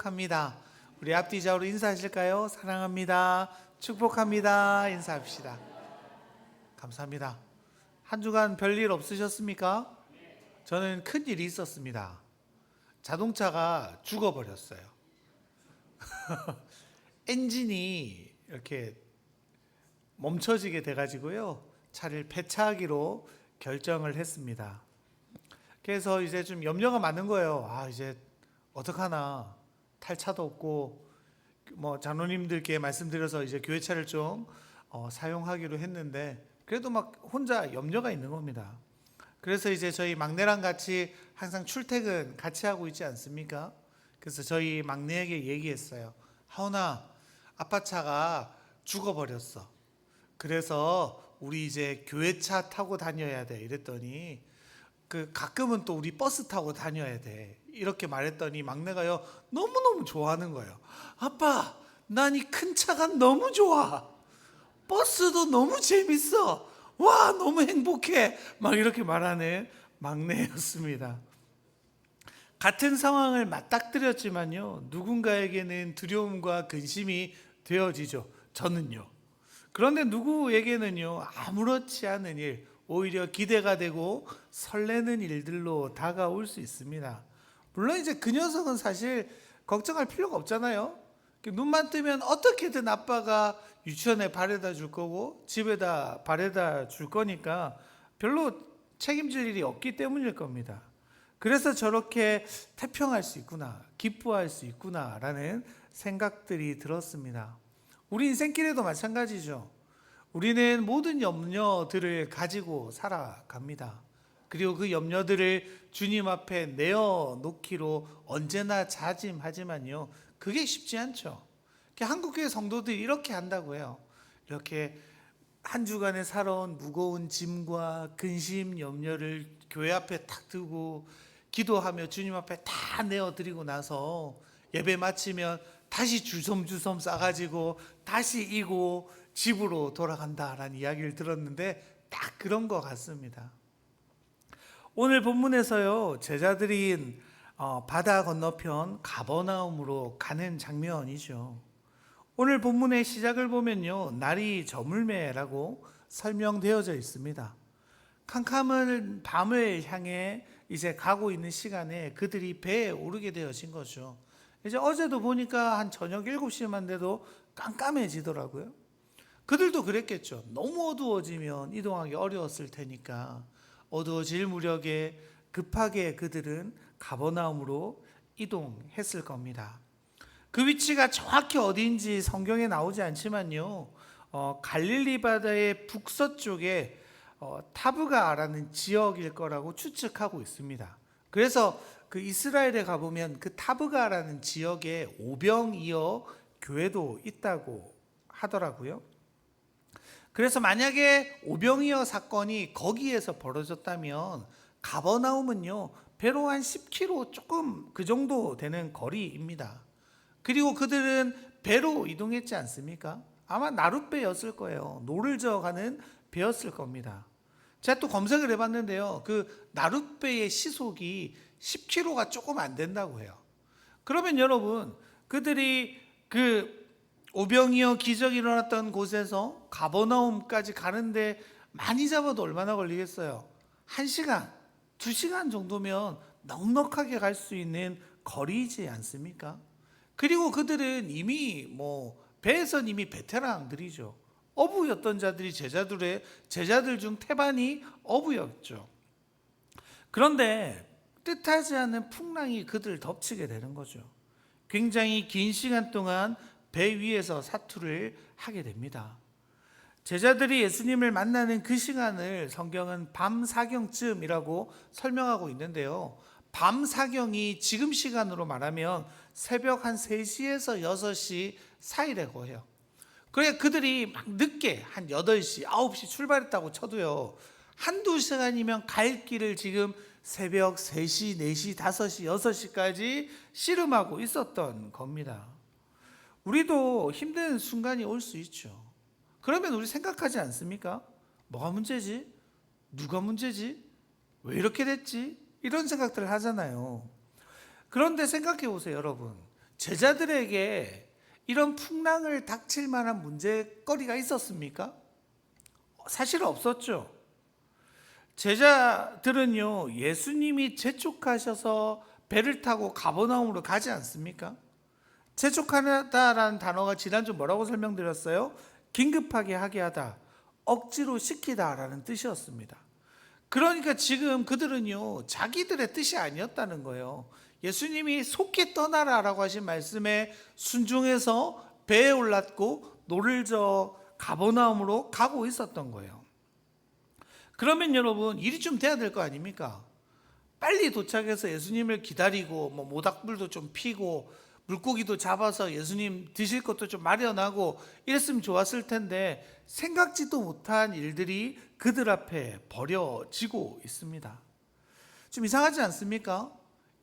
축복합니다. 우리 앞뒤 좌우로 인사하실까요? 사랑합니다. 축복합니다. 인사합시다. 감사합니다. 한 주간 별일 없으셨습니까? 저는 큰 일이 있었습니다. 자동차가 죽어버렸어요. 엔진이 이렇게 멈춰지게 돼가지고요. 차를 폐차하기로 결정을 했습니다. 그래서 이제 좀 염려가 많은 거예요. 이제 어떡하나, 탈차도 없고, 장로님들께 말씀드려서 이제 교회차를 좀 사용하기로 했는데, 그래도 막 혼자 염려가 있는 겁니다. 그래서 이제 저희 막내랑 같이 항상 출퇴근 같이 하고 있지 않습니까? 그래서 저희 막내에게 얘기했어요. 하온아, 아빠 차가 죽어버렸어. 그래서 우리 이제 교회차 타고 다녀야 돼. 이랬더니 가끔은 또 우리 버스 타고 다녀야 돼. 이렇게 말했더니 막내가요, 너무너무 좋아하는 거예요. 아빠, 난 이 큰 차가 너무 좋아. 버스도 너무 재밌어. 와, 너무 행복해. 막 이렇게 말하는 막내였습니다. 같은 상황을 맞닥뜨렸지만요, 누군가에게는 두려움과 근심이 되어지죠. 저는요. 그런데 누구에게는요, 아무렇지 않은 일, 오히려 기대가 되고 설레는 일들로 다가올 수 있습니다. 물론 이제 그 녀석은 사실 걱정할 필요가 없잖아요. 눈만 뜨면 어떻게든 아빠가 유치원에 바래다 줄 거고 집에다 바래다 줄 거니까 별로 책임질 일이 없기 때문일 겁니다. 그래서 저렇게 태평할 수 있구나, 기뻐할 수 있구나라는 생각들이 들었습니다. 우리 인생길에도 마찬가지죠. 우리는 모든 염려들을 가지고 살아갑니다. 그리고 그 염려들을 주님 앞에 내어놓기로 언제나 자짐하지만요, 그게 쉽지 않죠. 한국교회 성도들이 이렇게 한다고 해요. 이렇게 한 주간에 살아온 무거운 짐과 근심, 염려를 교회 앞에 탁 두고 기도하며 주님 앞에 다 내어드리고 나서 예배 마치면 다시 주섬주섬 싸가지고 다시 이고 집으로 돌아간다라는 이야기를 들었는데 딱 그런 것 같습니다. 오늘 본문에서요, 제자들이 바다 건너편 가버나움으로 가는 장면이죠. 오늘 본문의 시작을 보면요, 날이 저물매라고 설명되어져 있습니다. 캄캄한 밤을 향해 이제 가고 있는 시간에 그들이 배에 오르게 되어진 거죠. 이제 어제도 보니까 한 저녁 7시만 돼도 깜깜해지더라고요. 그들도 그랬겠죠. 너무 어두워지면 이동하기 어려웠을 테니까 어두워질 무렵에 급하게 그들은 가버나움으로 이동했을 겁니다. 그 위치가 정확히 어디인지 성경에 나오지 않지만요, 갈릴리 바다의 북서쪽에 타브가라는 지역일 거라고 추측하고 있습니다. 그래서 그 이스라엘에 가보면 그 타브가라는 지역에 오병이어 교회도 있다고 하더라고요. 그래서 만약에 오병이어 사건이 거기에서 벌어졌다면 가버나움은요, 배로 한 10km 조금 그 정도 되는 거리입니다. 그리고 그들은 배로 이동했지 않습니까? 아마 나룻배였을 거예요. 노를 저어가는 배였을 겁니다. 제가 또 검색을 해봤는데요, 그 나룻배의 시속이 10km가 조금 안 된다고 해요. 그러면 여러분, 그들이 그 오병이어 기적이 일어났던 곳에서 가버나움까지 가는데 많이 잡아도 얼마나 걸리겠어요? 1시간, 2시간 정도면 넉넉하게 갈 수 있는 거리이지 않습니까? 그리고 그들은 이미 배에선 이미 베테랑들이죠. 어부였던 자들이 제자들 중 태반이 어부였죠. 그런데 뜻하지 않은 풍랑이 그들을 덮치게 되는 거죠. 굉장히 긴 시간 동안 배 위에서 사투를 하게 됩니다. 제자들이 예수님을 만나는 그 시간을 성경은 밤 사경쯤이라고 설명하고 있는데요, 밤 사경이 지금 시간으로 말하면 새벽 한 3시에서 6시 사이라고 해요. 그래 그들이 막 늦게 한 8시, 9시 출발했다고 쳐도요, 한두 시간이면 갈 길을 지금 새벽 3시, 4시, 5시, 6시까지 씨름하고 있었던 겁니다. 우리도 힘든 순간이 올 수 있죠. 그러면 우리 생각하지 않습니까? 뭐가 문제지? 누가 문제지? 왜 이렇게 됐지? 이런 생각들을 하잖아요. 그런데 생각해 보세요, 여러분. 제자들에게 이런 풍랑을 닥칠 만한 문제거리가 있었습니까? 사실 없었죠. 제자들은요, 예수님이 재촉하셔서 배를 타고 가버나움으로 가지 않습니까? 재촉하다라는 단어가 지난주 뭐라고 설명드렸어요? 긴급하게 하게 하다, 억지로 시키다라는 뜻이었습니다. 그러니까 지금 그들은요, 자기들의 뜻이 아니었다는 거예요. 예수님이 속히 떠나라라고 하신 말씀에 순종해서 배에 올랐고 노를 저어 가버나움으로 가고 있었던 거예요. 그러면 여러분, 일이 좀 돼야 될 거 아닙니까? 빨리 도착해서 예수님을 기다리고 모닥불도 좀 피고 물고기도 잡아서 예수님 드실 것도 좀 마련하고 이랬으면 좋았을 텐데, 생각지도 못한 일들이 그들 앞에 벌어지고 있습니다. 좀 이상하지 않습니까?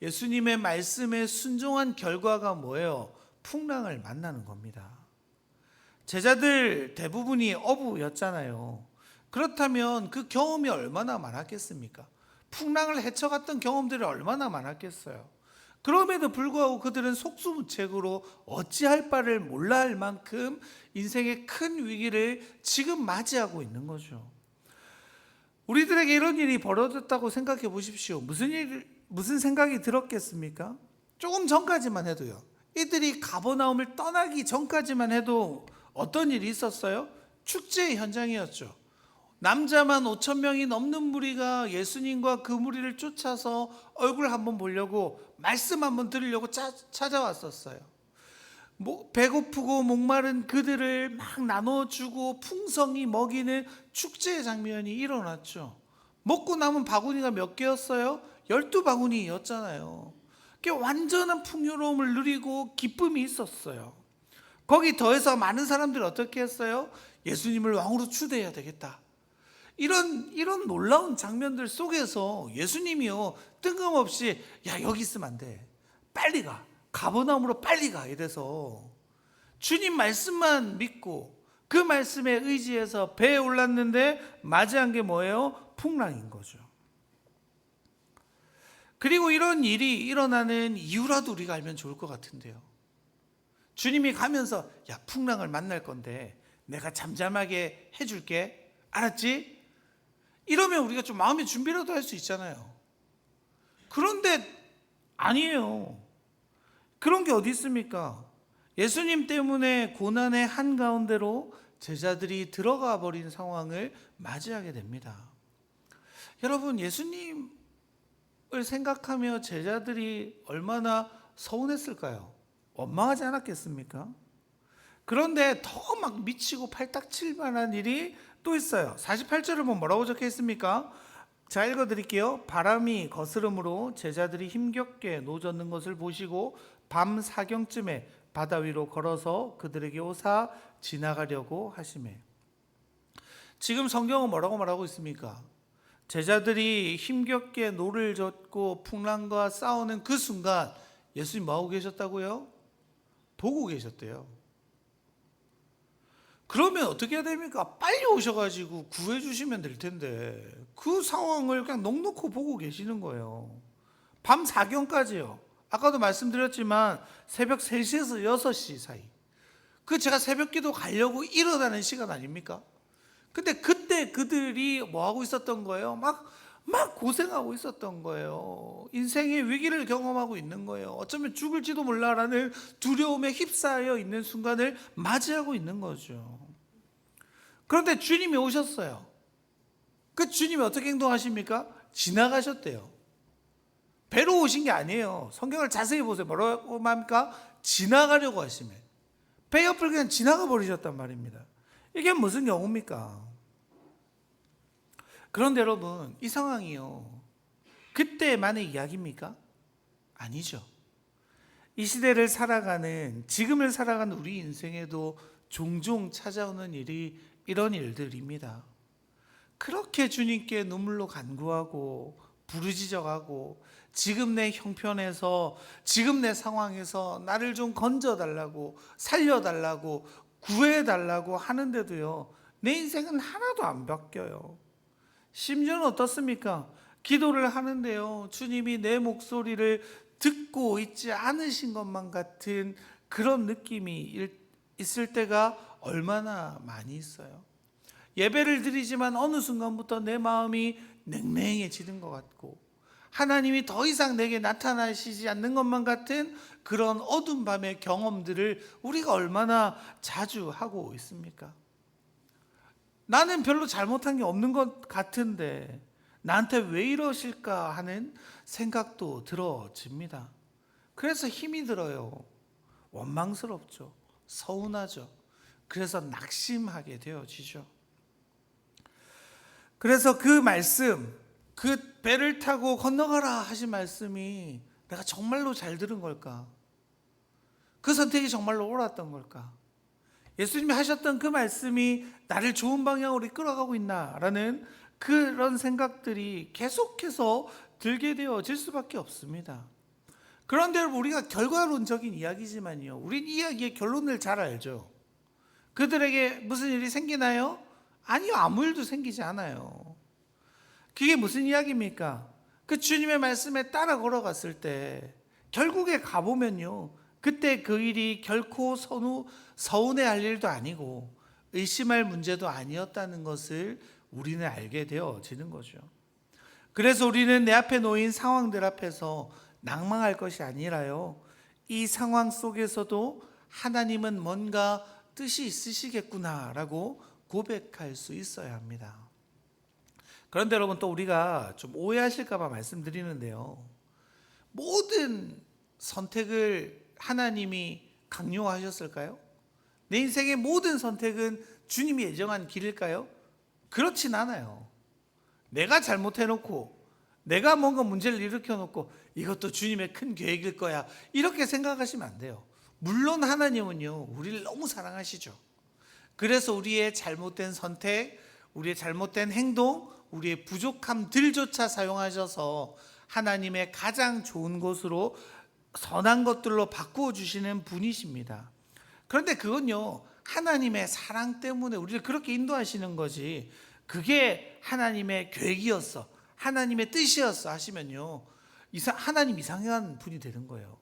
예수님의 말씀에 순종한 결과가 뭐예요? 풍랑을 만나는 겁니다. 제자들 대부분이 어부였잖아요. 그렇다면 그 경험이 얼마나 많았겠습니까? 풍랑을 헤쳐갔던 경험들이 얼마나 많았겠어요. 그럼에도 불구하고 그들은 속수무책으로 어찌할 바를 몰라 할 만큼 인생의 큰 위기를 지금 맞이하고 있는 거죠. 우리들에게 이런 일이 벌어졌다고 생각해 보십시오. 무슨 생각이 들었겠습니까? 조금 전까지만 해도요. 이들이 가버나움을 떠나기 전까지만 해도 어떤 일이 있었어요? 축제의 현장이었죠. 남자만 5천 명이 넘는 무리가 예수님과 그 무리를 쫓아서 얼굴 한번 보려고, 말씀 한번 들으려고 찾아왔었어요. 배고프고 목마른 그들을 막 나눠주고 풍성히 먹이는 축제의 장면이 일어났죠. 먹고 남은 바구니가 몇 개였어요? 12바구니였잖아요. 완전한 풍요로움을 누리고 기쁨이 있었어요. 거기 더해서 많은 사람들이 어떻게 했어요? 예수님을 왕으로 추대해야 되겠다. 이런 놀라운 장면들 속에서 예수님이요, 뜬금없이 야, 여기 있으면 안 돼, 빨리 가, 가버나움으로 빨리 가, 이래서 주님 말씀만 믿고 그 말씀에 의지해서 배에 올랐는데 맞이한 게 뭐예요? 풍랑인 거죠. 그리고 이런 일이 일어나는 이유라도 우리가 알면 좋을 것 같은데요. 주님이 가면서 야, 풍랑을 만날 건데 내가 잠잠하게 해줄게, 알았지? 이러면 우리가 좀 마음의 준비라도 할 수 있잖아요. 그런데 아니에요. 그런 게 어디 있습니까? 예수님 때문에 고난의 한가운데로 제자들이 들어가 버린 상황을 맞이하게 됩니다. 여러분, 예수님을 생각하며 제자들이 얼마나 서운했을까요? 원망하지 않았겠습니까? 그런데 더 막 미치고 팔딱 칠 만한 일이 또 있어요. 48절을 보면 뭐라고 적혀 있습니까? 자, 읽어드릴게요. 바람이 거스름으로 제자들이 힘겹게 노젓는 것을 보시고 밤 사경쯤에 바다 위로 걸어서 그들에게 오사 지나가려고 하시매. 지금 성경은 뭐라고 말하고 있습니까? 제자들이 힘겹게 노를 젓고 풍랑과 싸우는 그 순간 예수님 뭐하고 계셨다고요? 보고 계셨대요. 그러면 어떻게 해야 됩니까? 빨리 오셔가지고 구해주시면 될 텐데 그 상황을 그냥 넋놓고 보고 계시는 거예요. 밤 사경까지요. 아까도 말씀드렸지만 새벽 3시에서 6시 사이, 그 제가 새벽기도 가려고 일어나는 시간 아닙니까? 근데 그때 그들이 뭐하고 있었던 거예요? 막 고생하고 있었던 거예요. 인생의 위기를 경험하고 있는 거예요. 어쩌면 죽을지도 몰라라는 두려움에 휩싸여 있는 순간을 맞이하고 있는 거죠. 그런데 주님이 오셨어요. 그 주님이 어떻게 행동하십니까? 지나가셨대요. 배로 오신 게 아니에요. 성경을 자세히 보세요. 뭐라고 합니까? 지나가려고 하시며 배 옆을 그냥 지나가 버리셨단 말입니다. 이게 무슨 경우입니까? 그런데 여러분, 이 상황이요, 그때만의 이야기입니까? 아니죠. 이 시대를 살아가는, 지금을 살아가는 우리 인생에도 종종 찾아오는 일이 이런 일들입니다. 그렇게 주님께 눈물로 간구하고 부르짖어가고 지금 내 형편에서, 지금 내 상황에서 나를 좀 건져달라고, 살려달라고, 구해달라고 하는데도요, 내 인생은 하나도 안 바뀌어요. 심지어는 어떻습니까? 기도를 하는데요, 주님이 내 목소리를 듣고 있지 않으신 것만 같은 그런 느낌이 있을 때가 얼마나 많이 있어요. 예배를 드리지만 어느 순간부터 내 마음이 냉랭해지는 것 같고 하나님이 더 이상 내게 나타나시지 않는 것만 같은 그런 어두운 밤의 경험들을 우리가 얼마나 자주 하고 있습니까? 나는 별로 잘못한 게 없는 것 같은데 나한테 왜 이러실까 하는 생각도 들어집니다. 그래서 힘이 들어요. 원망스럽죠. 서운하죠. 그래서 낙심하게 되어지죠. 그래서 그 말씀, 그 배를 타고 건너가라 하신 말씀이 내가 정말로 잘 들은 걸까? 그 선택이 정말로 옳았던 걸까? 예수님이 하셨던 그 말씀이 나를 좋은 방향으로 이끌어가고 있나라는 그런 생각들이 계속해서 들게 되어질 수밖에 없습니다. 그런데 여러분, 우리가 결과론적인 이야기지만요, 우린 이야기의 결론을 잘 알죠. 그들에게 무슨 일이 생기나요? 아니요, 아무 일도 생기지 않아요. 그게 무슨 이야기입니까? 그 주님의 말씀에 따라 걸어갔을 때 결국에 가보면요, 그때 그 일이 결코 서운해할 일도 아니고 의심할 문제도 아니었다는 것을 우리는 알게 되어지는 거죠. 그래서 우리는 내 앞에 놓인 상황들 앞에서 낭망할 것이 아니라요, 이 상황 속에서도 하나님은 뭔가 뜻이 있으시겠구나라고 고백할 수 있어야 합니다. 그런데 여러분, 또 우리가 좀 오해하실까 봐 말씀드리는데요, 모든 선택을 하나님이 강요하셨을까요? 내 인생의 모든 선택은 주님이 예정한 길일까요? 그렇진 않아요. 내가 잘못해놓고 내가 뭔가 문제를 일으켜놓고 이것도 주님의 큰 계획일 거야, 이렇게 생각하시면 안 돼요. 물론 하나님은요, 우리를 너무 사랑하시죠. 그래서 우리의 잘못된 선택, 우리의 잘못된 행동, 우리의 부족함들조차 사용하셔서 하나님의 가장 좋은 곳으로, 선한 것들로 바꾸어 주시는 분이십니다. 그런데 그건요, 하나님의 사랑 때문에 우리를 그렇게 인도하시는 거지, 그게 하나님의 계획이었어, 하나님의 뜻이었어 하시면요, 하나님 이상한 분이 되는 거예요.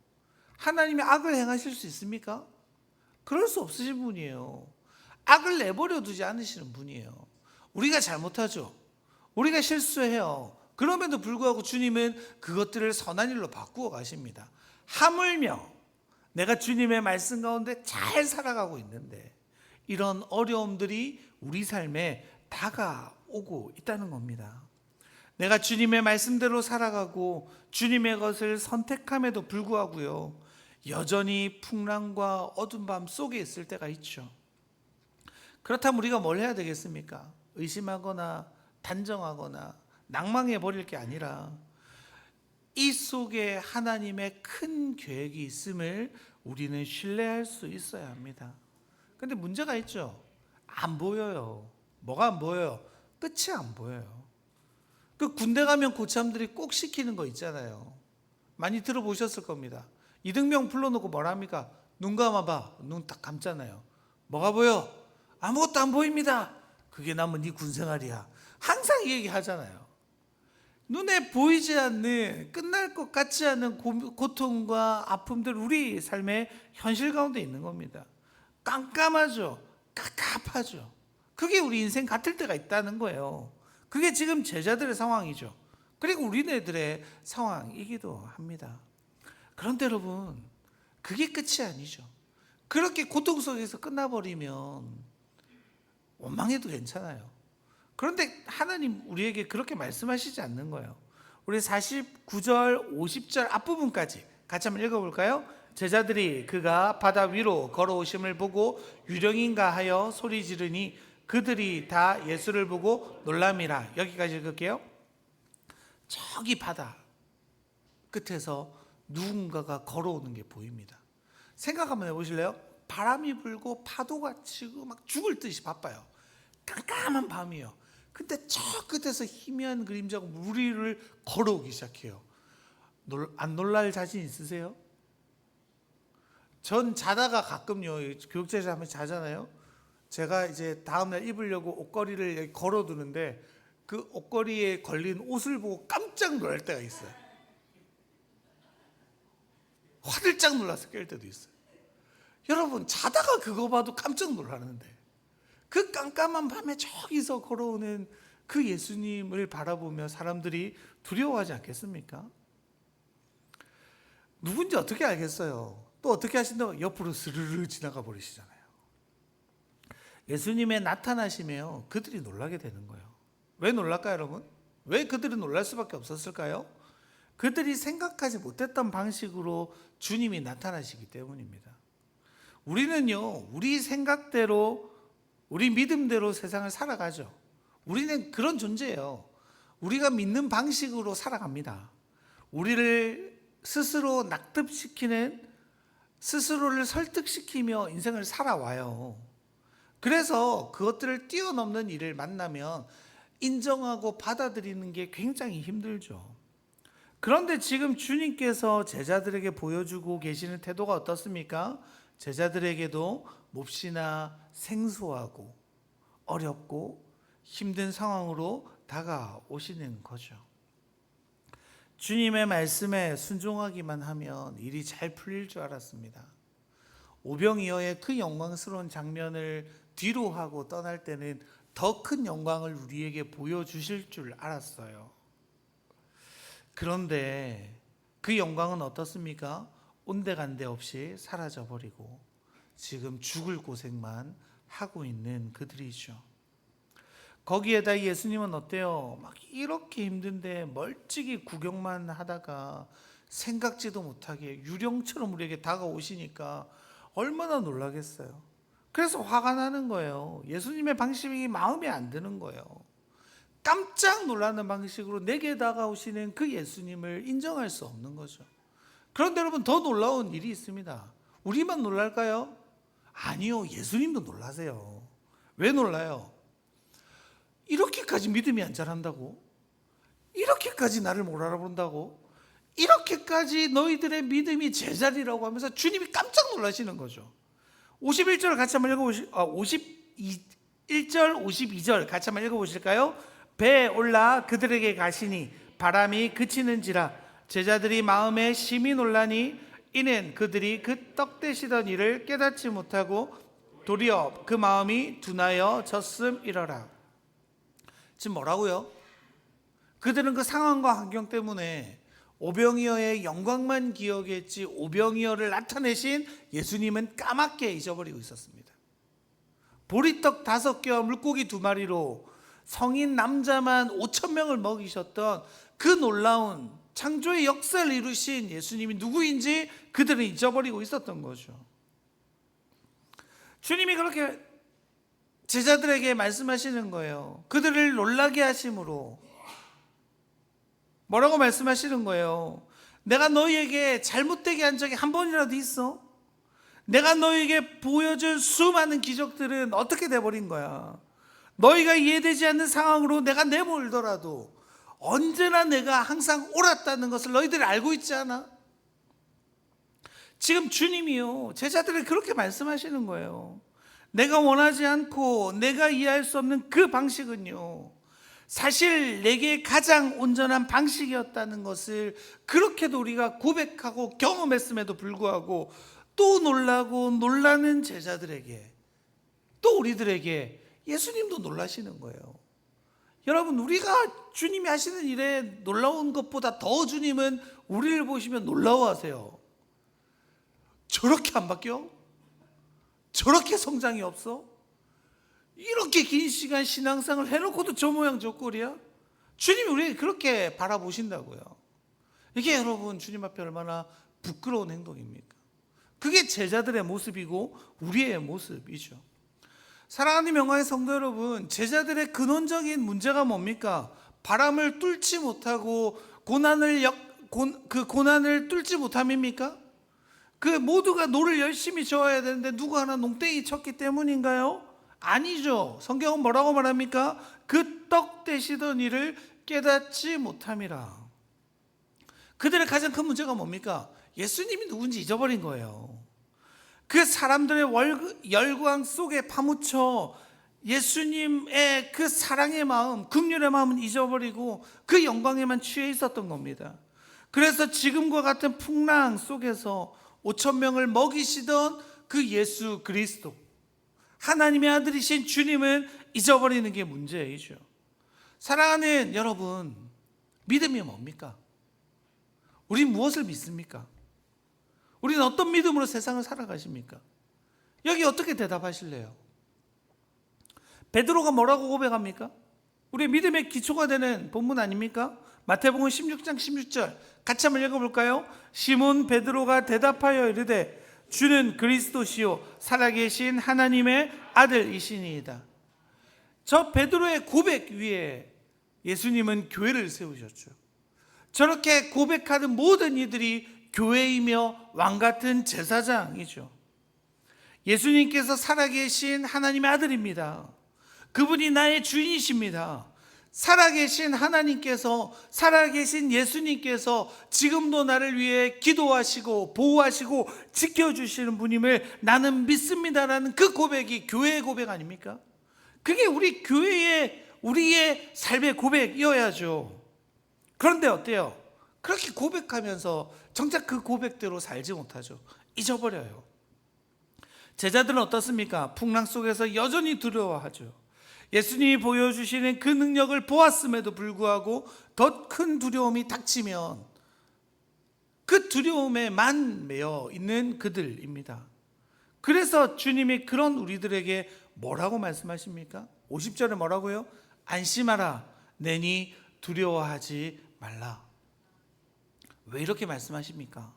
하나님이 악을 행하실 수 있습니까? 그럴 수 없으신 분이에요. 악을 내버려 두지 않으시는 분이에요. 우리가 잘못하죠. 우리가 실수해요. 그럼에도 불구하고 주님은 그것들을 선한 일로 바꾸어 가십니다. 하물며 내가 주님의 말씀 가운데 잘 살아가고 있는데 이런 어려움들이 우리 삶에 다가오고 있다는 겁니다. 내가 주님의 말씀대로 살아가고 주님의 것을 선택함에도 불구하고요, 여전히 풍랑과 어두운 밤 속에 있을 때가 있죠. 그렇다면 우리가 뭘 해야 되겠습니까? 의심하거나 단정하거나 낭망해 버릴 게 아니라 이 속에 하나님의 큰 계획이 있음을 우리는 신뢰할 수 있어야 합니다. 그런데 문제가 있죠. 안 보여요. 뭐가 안 보여요? 끝이 안 보여요. 그 군대 가면 고참들이 꼭 시키는 거 있잖아요. 많이 들어보셨을 겁니다. 이등병 불러놓고 뭐라 합니까? 눈 감아봐. 눈 딱 감잖아요. 뭐가 보여? 아무것도 안 보입니다. 그게 남은 네 군생활이야. 항상 이 얘기 하잖아요. 눈에 보이지 않는, 끝날 것 같지 않은 고통과 아픔들, 우리 삶의 현실 가운데 있는 겁니다. 깜깜하죠. 깝깝하죠. 그게 우리 인생 같을 때가 있다는 거예요. 그게 지금 제자들의 상황이죠. 그리고 우리네들의 상황이기도 합니다. 그런데 여러분, 그게 끝이 아니죠. 그렇게 고통 속에서 끝나버리면 원망해도 괜찮아요. 그런데 하나님 우리에게 그렇게 말씀하시지 않는 거예요. 우리 49절, 50절 앞부분까지 같이 한번 읽어볼까요? 제자들이 그가 바다 위로 걸어오심을 보고 유령인가 하여 소리 지르니 그들이 다 예수를 보고 놀람이라. 여기까지 읽을게요. 저기 바다 끝에서 누군가가 걸어오는 게 보입니다. 생각 한번 해보실래요? 바람이 불고 파도가 치고 막 죽을 듯이 바빠요. 깜깜한 밤이에요. 근데 저 끝에서 희미한 그림자가 우리를 걸어오기 시작해요. 안 놀랄 자신 있으세요? 전 자다가 가끔요, 교육자에서 한번 자잖아요. 제가 이제 다음날 입으려고 옷걸이를 걸어두는데 그 옷걸이에 걸린 옷을 보고 깜짝 놀랄 때가 있어요. 화들짝 놀라서 깰 때도 있어요. 여러분, 자다가 그거 봐도 깜짝 놀라는데 그 깜깜한 밤에 저기서 걸어오는 그 예수님을 바라보며 사람들이 두려워하지 않겠습니까? 누군지 어떻게 알겠어요? 또 어떻게 하신다고? 옆으로 스르르 지나가 버리시잖아요. 예수님의 나타나심에요, 그들이 놀라게 되는 거예요. 왜 놀랄까요, 여러분? 왜 그들이 놀랄 수밖에 없었을까요? 그들이 생각하지 못했던 방식으로 주님이 나타나시기 때문입니다. 우리는요, 우리 생각대로, 우리 믿음대로 세상을 살아가죠. 우리는 그런 존재예요. 우리가 믿는 방식으로 살아갑니다. 우리를 스스로 낙습시키는, 스스로를 설득시키며 인생을 살아와요. 그래서 그것들을 뛰어넘는 일을 만나면 인정하고 받아들이는 게 굉장히 힘들죠. 그런데 지금 주님께서 제자들에게 보여주고 계시는 태도가 어떻습니까? 제자들에게도 몹시나 생소하고 어렵고 힘든 상황으로 다가오시는 거죠. 주님의 말씀에 순종하기만 하면 일이 잘 풀릴 줄 알았습니다. 오병이어의 그 영광스러운 장면을 뒤로 하고 떠날 때는 더 큰 영광을 우리에게 보여주실 줄 알았어요. 그런데 그 영광은 어떻습니까? 온데간데 없이 사라져버리고 지금 죽을 고생만 하고 있는 그들이죠. 거기에다 예수님은 어때요? 막 이렇게 힘든데 멀찍이 구경만 하다가 생각지도 못하게 유령처럼 우리에게 다가오시니까 얼마나 놀라겠어요. 그래서 화가 나는 거예요. 예수님의 방식이 마음에 안 드는 거예요. 깜짝 놀라는 방식으로 내게 다가오시는 그 예수님을 인정할 수 없는 거죠. 그런데 여러분, 더 놀라운 일이 있습니다. 우리만 놀랄까요? 아니요, 예수님도 놀라세요. 왜 놀라요? 이렇게까지 믿음이 안 자란다고? 이렇게까지 나를 못 알아본다고? 이렇게까지 너희들의 믿음이 제자리라고 하면서 주님이 깜짝 놀라시는 거죠. 51절 같이 한번 읽어보실, 51절 52절 같이 한번 읽어보실까요? 배에 올라 그들에게 가시니 바람이 그치는지라 제자들이 마음에 심히 놀라니 이는 그들이 그 떡 되시던 일을 깨닫지 못하고 도리어 그 마음이 둔하여 졌음이러라. 지금 뭐라고요? 그들은 그 상황과 환경 때문에 오병이어의 영광만 기억했지 오병이어를 나타내신 예수님은 까맣게 잊어버리고 있었습니다. 보리떡 5개와 물고기 2마리로 성인 남자만 5,000명을 먹이셨던 그 놀라운 창조의 역사를 이루신 예수님이 누구인지 그들은 잊어버리고 있었던 거죠. 주님이 그렇게 제자들에게 말씀하시는 거예요. 그들을 놀라게 하심으로 뭐라고 말씀하시는 거예요? 내가 너희에게 잘못되게 한 적이 한 번이라도 있어? 내가 너희에게 보여줄 수많은 기적들은 어떻게 돼버린 거야? 너희가 이해되지 않는 상황으로 내가 내몰더라도 언제나 내가 항상 옳았다는 것을 너희들이 알고 있지 않아? 지금 주님이요, 제자들을 그렇게 말씀하시는 거예요. 내가 원하지 않고 내가 이해할 수 없는 그 방식은요, 사실 내게 가장 온전한 방식이었다는 것을 그렇게도 우리가 고백하고 경험했음에도 불구하고 또 놀라고 놀라는 제자들에게, 또 우리들에게 예수님도 놀라시는 거예요. 여러분, 우리가 주님이 하시는 일에 놀라운 것보다 더 주님은 우리를 보시면 놀라워하세요. 저렇게 안 바뀌어? 저렇게 성장이 없어? 이렇게 긴 시간 신앙생활을 해놓고도 저 모양 저 꼴이야? 주님이 우리를 그렇게 바라보신다고요. 이게 여러분, 주님 앞에 얼마나 부끄러운 행동입니까? 그게 제자들의 모습이고 우리의 모습이죠. 사랑하는 영광의 성도 여러분, 제자들의 근원적인 문제가 뭡니까? 바람을 뚫지 못하고 그 고난을 뚫지 못함입니까? 그 모두가 노를 열심히 저어야 되는데 누구 하나 농땡이 쳤기 때문인가요? 아니죠. 성경은 뭐라고 말합니까? 그 떡 되시던 일을 깨닫지 못함이라. 그들의 가장 큰 문제가 뭡니까? 예수님이 누군지 잊어버린 거예요. 그 사람들의 열광 속에 파묻혀 예수님의 그 사랑의 마음, 긍휼의 마음은 잊어버리고 그 영광에만 취해 있었던 겁니다. 그래서 지금과 같은 풍랑 속에서 5천 명을 먹이시던 그 예수 그리스도, 하나님의 아들이신 주님은 잊어버리는 게 문제이죠. 사랑하는 여러분, 믿음이 뭡니까? 우린 무엇을 믿습니까? 우리는 어떤 믿음으로 세상을 살아가십니까? 여기 어떻게 대답하실래요? 베드로가 뭐라고 고백합니까? 우리 믿음의 기초가 되는 본문 아닙니까? 마태복음 16장 16절 같이 한번 읽어볼까요? 시몬 베드로가 대답하여 이르되 주는 그리스도시요 살아계신 하나님의 아들이시니이다. 저 베드로의 고백 위에 예수님은 교회를 세우셨죠. 저렇게 고백하는 모든 이들이 교회이며 왕같은 제사장이죠. 예수님께서 살아계신 하나님의 아들입니다. 그분이 나의 주인이십니다. 살아계신 하나님께서, 살아계신 예수님께서 지금도 나를 위해 기도하시고 보호하시고 지켜주시는 분임을 나는 믿습니다라는 그 고백이 교회의 고백 아닙니까? 그게 우리 교회의, 우리의 삶의 고백이어야죠. 그런데 어때요? 그렇게 고백하면서 정작 그 고백대로 살지 못하죠. 잊어버려요. 제자들은 어떻습니까? 풍랑 속에서 여전히 두려워하죠. 예수님이 보여주시는 그 능력을 보았음에도 불구하고 더 큰 두려움이 닥치면 그 두려움에만 매여 있는 그들입니다. 그래서 주님이 그런 우리들에게 뭐라고 말씀하십니까? 50절에 뭐라고요? 안심하라, 내니 두려워하지 말라. 왜 이렇게 말씀하십니까?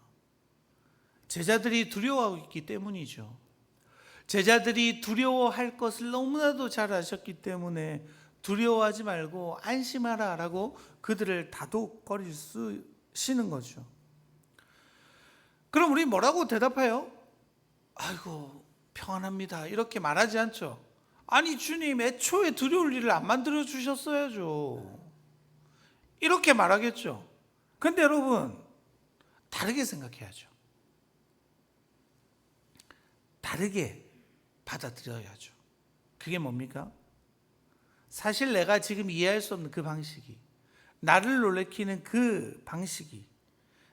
제자들이 두려워하고 있기 때문이죠. 제자들이 두려워할 것을 너무나도 잘 아셨기 때문에 두려워하지 말고 안심하라 라고 그들을 다독거리시는 거죠. 그럼 우리 뭐라고 대답해요? 아이고 평안합니다 이렇게 말하지 않죠. 아니 주님 애초에 두려울 일을 안 만들어 주셨어야죠 이렇게 말하겠죠. 근데 여러분 다르게 생각해야죠. 다르게 받아들여야죠. 그게 뭡니까? 사실 내가 지금 이해할 수 없는 그 방식이, 나를 놀래키는 그 방식이,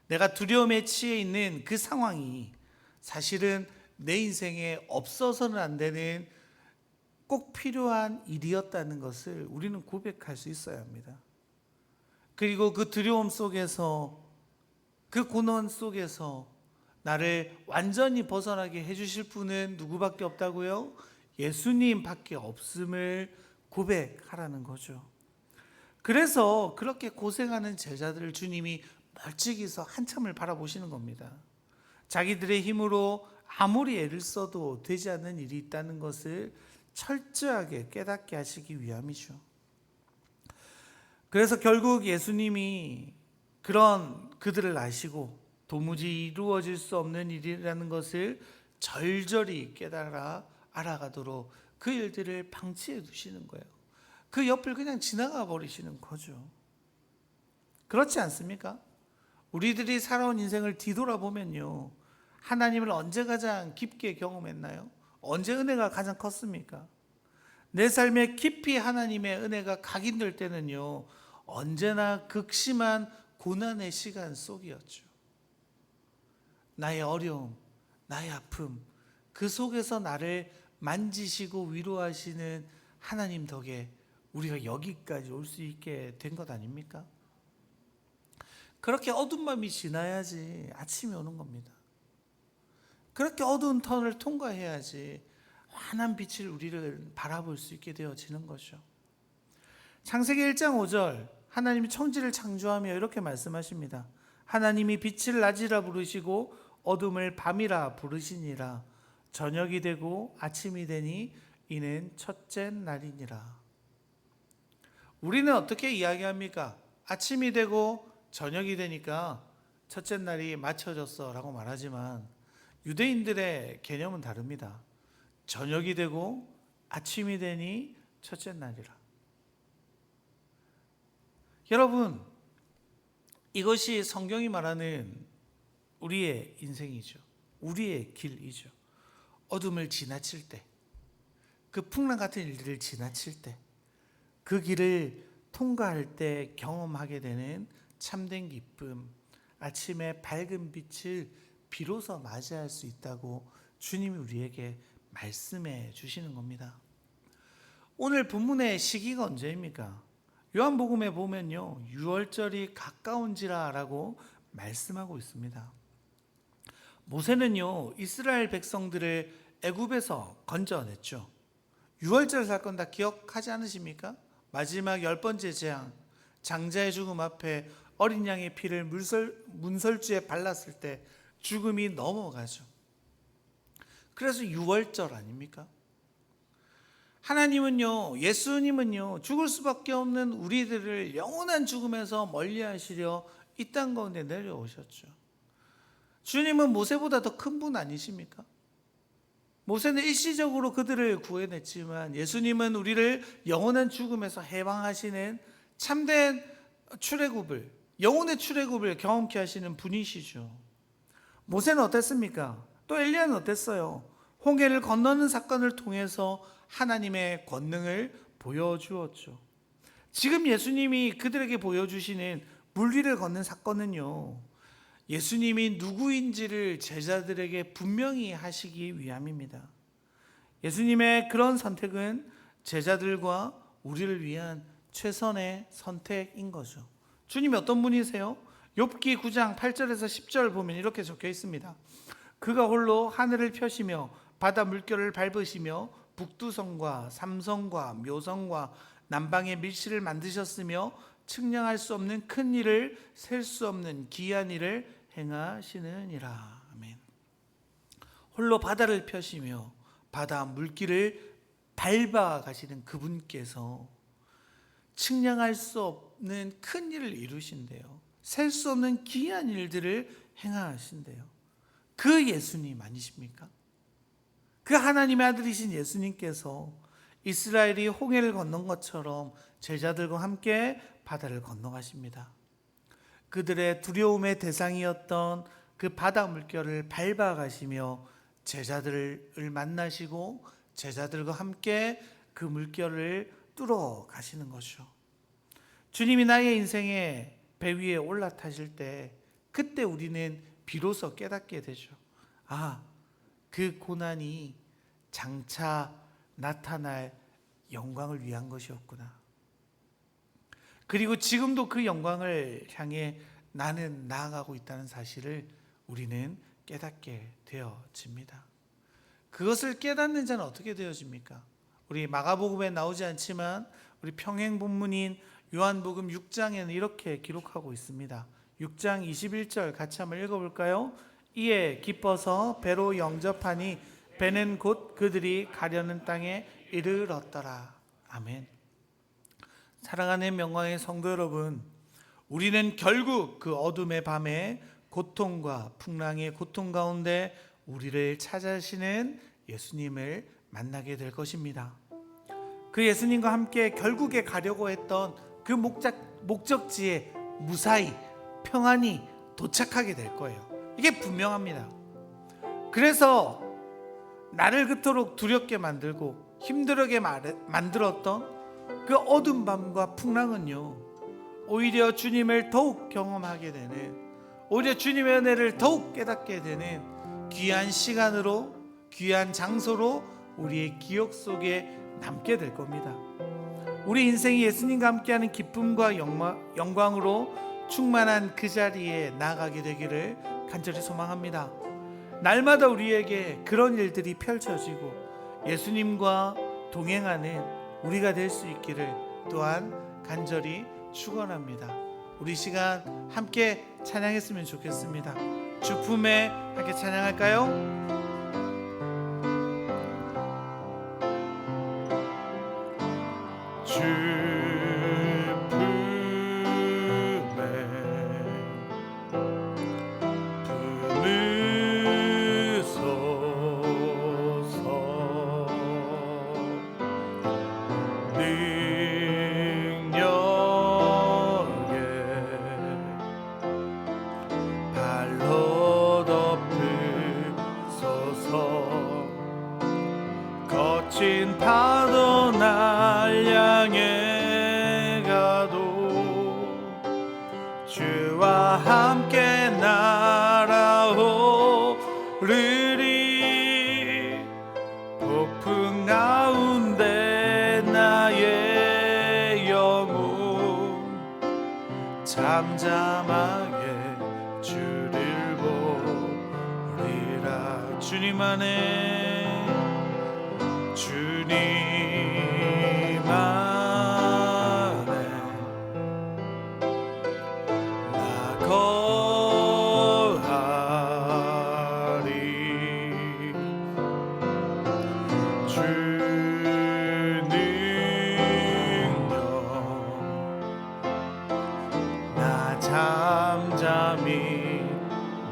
내가 두려움에 취해 있는 그 상황이 사실은 내 인생에 없어서는 안 되는 꼭 필요한 일이었다는 것을 우리는 고백할 수 있어야 합니다. 그리고 그 두려움 속에서, 그 고난 속에서 나를 완전히 벗어나게 해주실 분은 누구밖에 없다고요? 예수님밖에 없음을 고백하라는 거죠. 그래서 그렇게 고생하는 제자들을 주님이 멀찍이서 한참을 바라보시는 겁니다. 자기들의 힘으로 아무리 애를 써도 되지 않는 일이 있다는 것을 철저하게 깨닫게 하시기 위함이죠. 그래서 결국 예수님이 그런 그들을 아시고 도무지 이루어질 수 없는 일이라는 것을 절절히 깨달아 알아가도록 그 일들을 방치해 두시는 거예요. 그 옆을 그냥 지나가 버리시는 거죠. 그렇지 않습니까? 우리들이 살아온 인생을 뒤돌아보면요, 하나님을 언제 가장 깊게 경험했나요? 언제 은혜가 가장 컸습니까? 내 삶에 깊이 하나님의 은혜가 각인될 때는요, 언제나 극심한 고난의 시간 속이었죠. 나의 어려움, 나의 아픔, 그 속에서 나를 만지시고 위로하시는 하나님 덕에 우리가 여기까지 올 수 있게 된 것 아닙니까? 그렇게 어두운 밤이 지나야지 아침이 오는 겁니다. 그렇게 어두운 터널을 통과해야지 환한 빛을 우리를 바라볼 수 있게 되어지는 거죠. 창세기 1장 5절 하나님이 천지를 창조하며 이렇게 말씀하십니다. 하나님이 빛을 낮이라 부르시고 어둠을 밤이라 부르시니라. 저녁이 되고 아침이 되니 이는 첫째 날이니라. 우리는 어떻게 이야기합니까? 아침이 되고 저녁이 되니까 첫째 날이 맞춰졌어 라고 말하지만 유대인들의 개념은 다릅니다. 저녁이 되고 아침이 되니 첫째 날이라. 여러분, 이것이 성경이 말하는 우리의 인생이죠. 우리의 길이죠. 어둠을 지나칠 때, 그 풍랑 같은 일들을 지나칠 때, 그 길을 통과할 때 경험하게 되는 참된 기쁨, 아침의 밝은 빛을 비로소 맞이할 수 있다고 주님이 우리에게 말씀해 주시는 겁니다. 오늘 본문의 시기가 언제입니까? 요한복음에 보면요, 6월절이 가까운지라 라고 말씀하고 있습니다. 모세는요, 이스라엘 백성들을 애굽에서 건져냈죠. 6월절 사건 다 기억하지 않으십니까? 마지막 10번째 재앙, 장자의 죽음 앞에 어린 양의 피를 문설주에 발랐을 때 죽음이 넘어가죠. 그래서 6월절 아닙니까? 하나님은요, 예수님은요, 죽을 수밖에 없는 우리들을 영원한 죽음에서 멀리하시려 이 땅 가운데 내려오셨죠. 주님은 모세보다 더 큰 분 아니십니까? 모세는 일시적으로 그들을 구해냈지만 예수님은 우리를 영원한 죽음에서 해방하시는 참된 출애굽을, 영혼의 출애굽을 경험케 하시는 분이시죠. 모세는 어땠습니까? 또 엘리야는 어땠어요? 홍해를 건너는 사건을 통해서 하나님의 권능을 보여주었죠. 지금 예수님이 그들에게 보여주시는 물 위를 걷는 사건은요, 예수님이 누구인지를 제자들에게 분명히 하시기 위함입니다. 예수님의 그런 선택은 제자들과 우리를 위한 최선의 선택인 거죠. 주님이 어떤 분이세요? 욥기 9장 8절에서 10절 보면 이렇게 적혀 있습니다. 그가 홀로 하늘을 펴시며 바다 물결을 밟으시며 북두성과 삼성과 묘성과 남방의 밀실을 만드셨으며 측량할 수 없는 큰 일을 셀 수 없는 기이한 일을 행하시느니라. 아멘. 홀로 바다를 펴시며 바다 물길을 밟아 가시는 그분께서 측량할 수 없는 큰 일을 이루신대요. 셀 수 없는 기이한 일들을 행하신대요. 그 예수님 아니십니까? 그 하나님의 아들이신 예수님께서 이스라엘이 홍해를 건넌 것처럼 제자들과 함께 바다를 건너가십니다. 그들의 두려움의 대상이었던 그 바다 물결을 밟아가시며 제자들을 만나시고 제자들과 함께 그 물결을 뚫어 가시는 거죠. 주님이 나의 인생의 배 위에 올라타실 때 그때 우리는 비로소 깨닫게 되죠. 아, 그 고난이 장차 나타날 영광을 위한 것이었구나. 그리고 지금도 그 영광을 향해 나는 나아가고 있다는 사실을 우리는 깨닫게 되어집니다. 그것을 깨닫는 자는 어떻게 되어집니까? 우리 마가복음에 나오지 않지만 우리 평행 본문인 요한복음 6장에는 이렇게 기록하고 있습니다. 6장 21절 같이 한번 읽어볼까요? 이에 기뻐서 배로 영접하니 배는 곧 그들이 가려는 땅에 이르렀더라. 아멘. 사랑하는 명광의 성도 여러분, 우리는 결국 그 어둠의 밤에 고통과 풍랑의 고통 가운데 우리를 찾아시는 예수님을 만나게 될 것입니다. 그 예수님과 함께 결국에 가려고 했던 그 목적지에 무사히 평안히 도착하게 될 거예요. 이게 분명합니다. 그래서 나를 그토록 두렵게 만들고 힘들게 만들었던 그 어두운 밤과 풍랑은요, 오히려 주님을 더욱 경험하게 되는, 오히려 주님의 은혜를 더욱 깨닫게 되는 귀한 시간으로, 귀한 장소로 우리의 기억 속에 남게 될 겁니다. 우리 인생이 예수님과 함께하는 기쁨과 영광으로 충만한 그 자리에 나아가게 되기를 간절히 소망합니다. 날마다 우리에게 그런 일들이 펼쳐지고 예수님과 동행하는 우리가 될 수 있기를 또한 간절히 축원합니다. 우리 시간 함께 찬양했으면 좋겠습니다. 주품에 함께 찬양할까요? 거친 파도 날 향해 가도 주와 함께 잠잠하게 주를 보리라. 주님 안에 주님 안에 나 거하리. 주 능력 나 잠잠히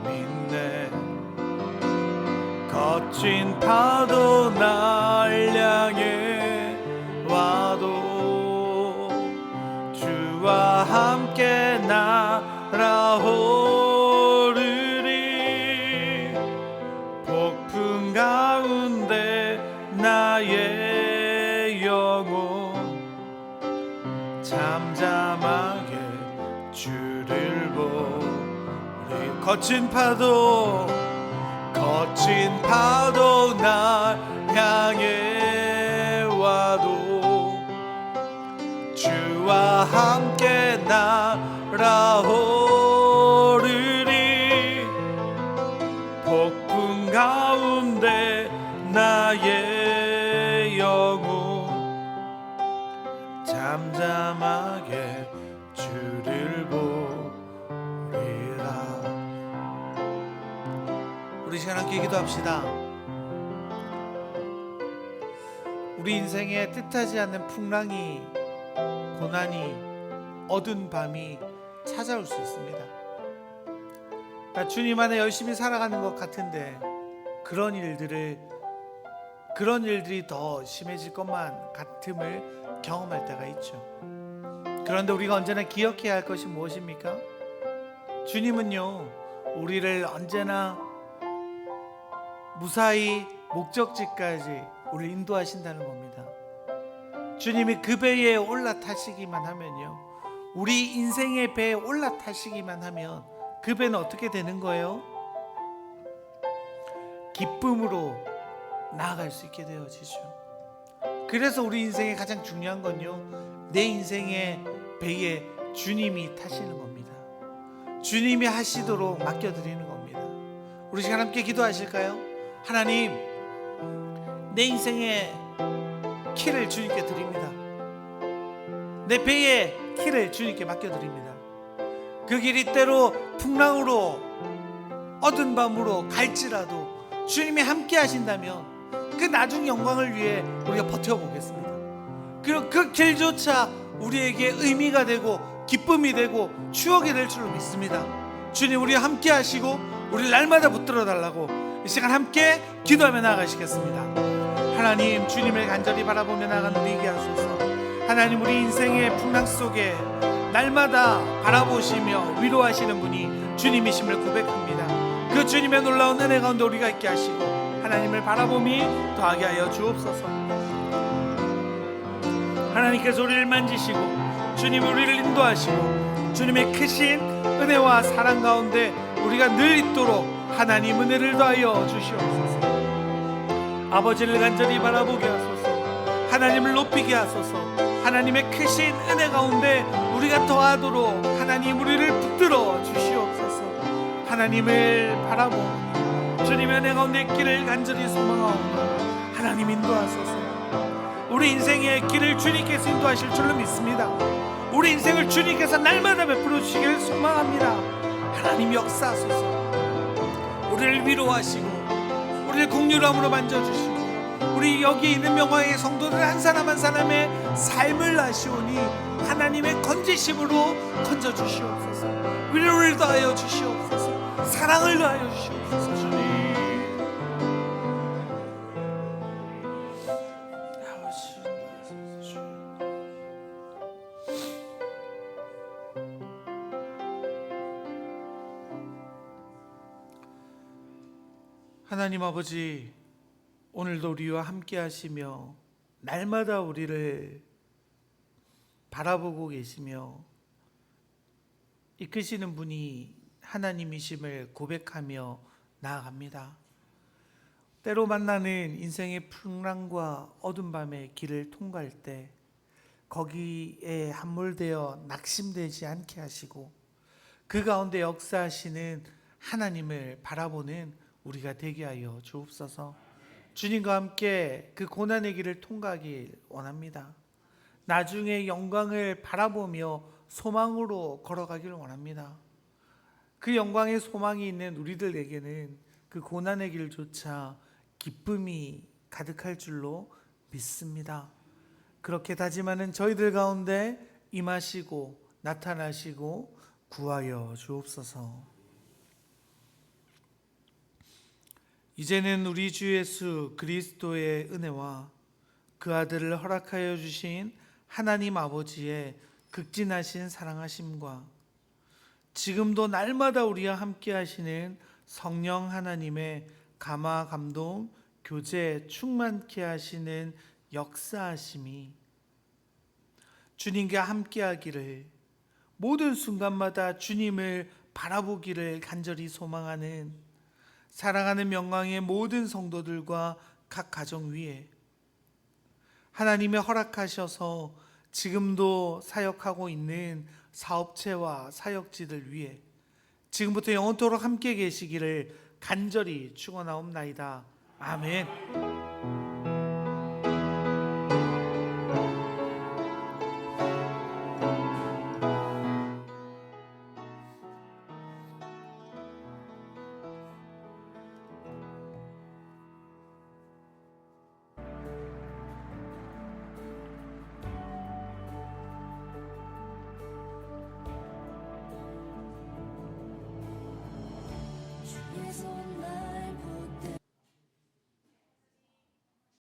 믿네. 거친 파도 날 향해 와도 주와 함께 날아오르리. 폭풍 가운데 나의 영혼 잠잠하게 주를 보리. 거친 파도 날 향해 와도 주와 함께 날아오르리. 폭풍 가운데 나의 영혼 잠잠하게 주를 보리라. 우리 시간 함께 기도합시다. 우리 인생에 뜻하지 않는 풍랑이, 고난이, 어두운 밤이 찾아올 수 있습니다. 나 주님 안에 열심히 살아가는 것 같은데 그런 일들이 더 심해질 것만 같음을 경험할 때가 있죠. 그런데 우리가 언제나 기억해야 할 것이 무엇입니까? 주님은요, 우리를 언제나 무사히 목적지까지 우리를 인도하신다는 겁니다. 주님이 그 배에 올라타시기만 하면요, 우리 인생의 배에 올라타시기만 하면 그 배는 어떻게 되는 거예요? 기쁨으로 나아갈 수 있게 되어지죠. 그래서 우리 인생의 가장 중요한 건요, 내 인생의 배에 주님이 타시는 겁니다. 주님이 하시도록 맡겨드리는 겁니다. 우리 시간 함께 기도하실까요? 하나님, 내 인생의 키를 주님께 드립니다. 내 배의 키를 주님께 맡겨드립니다. 그 길이 때로 풍랑으로 어두운 밤으로 갈지라도 주님이 함께 하신다면 그 나중 영광을 위해 우리가 버텨보겠습니다. 그리고 그 길조차 우리에게 의미가 되고 기쁨이 되고 추억이 될 줄로 믿습니다. 주님, 우리와 함께 하시고 우리를 날마다 붙들어 달라고 이 시간 함께 기도하며 나아가시겠습니다. 하나님, 주님을 간절히 바라보며 나아가는 우리에게 하소서. 하나님, 우리 인생의 풍랑 속에 날마다 바라보시며 위로하시는 분이 주님이심을 고백합니다. 그 주님의 놀라운 은혜 가운데 우리가 있게 하시고 하나님을 바라봄이 더하게 하여 주옵소서. 하나님께서 우리를 만지시고 주님이 우리를 인도하시고 주님의 크신 은혜와 사랑 가운데 우리가 늘 있도록 하나님 은혜를 더하여 주시옵소서. 아버지를 간절히 바라보게 하소서. 하나님을 높이게 하소서. 하나님의 크신 은혜 가운데 우리가 더하도록 하나님 우리를 붙들어 주시옵소서. 하나님을 바라보니 주님의 은혜 가운데 길을 간절히 소망하오니 하나님 인도하소서. 우리 인생의 길을 주님께서 인도하실 줄로 믿습니다. 우리 인생을 주님께서 날마다 베풀어 주시기를 소망합니다. 하나님 역사하소서. 우리를 위로하시고 우리를 긍휼함으로 만져주시고 우리 여기 있는 명화의 성도들 한 사람 한 사람의 삶을 아시오니 하나님의 건지심으로 건져주시옵소서. 위로를 더하여 주시옵소서. 사랑을 더하여 주시옵소서. 주님, 하나님 아버지, 오늘도 우리와 함께 하시며 날마다 우리를 바라보고 계시며 이끄시는 분이 하나님이심을 고백하며 나아갑니다. 때로 만나는 인생의 풍랑과 어두운 밤의 길을 통과할 때 거기에 함몰되어 낙심되지 않게 하시고 그 가운데 역사하시는 하나님을 바라보는 우리가 되게 하여 주옵소서. 주님과 함께 그 고난의 길을 통과하길 원합니다. 나중에 영광을 바라보며 소망으로 걸어가길 원합니다. 그 영광의 소망이 있는 우리들에게는 그 고난의 길조차 기쁨이 가득할 줄로 믿습니다. 그렇게 다짐하는 저희들 가운데 임하시고 나타나시고 구하여 주옵소서. 이제는 우리 주 예수 그리스도의 은혜와 그 아들을 허락하여 주신 하나님 아버지의 극진하신 사랑하심과 지금도 날마다 우리와 함께 하시는 성령 하나님의 감화 감동 교제 충만케 하시는 역사하심이 주님과 함께 하기를, 모든 순간마다 주님을 바라보기를 간절히 소망하는 사랑하는 명광의 모든 성도들과 각 가정 위에 하나님이 허락하셔서 지금도 사역하고 있는 사업체와 사역지들 위에 지금부터 영원토록 함께 계시기를 간절히 축원하옵나이다. 아멘.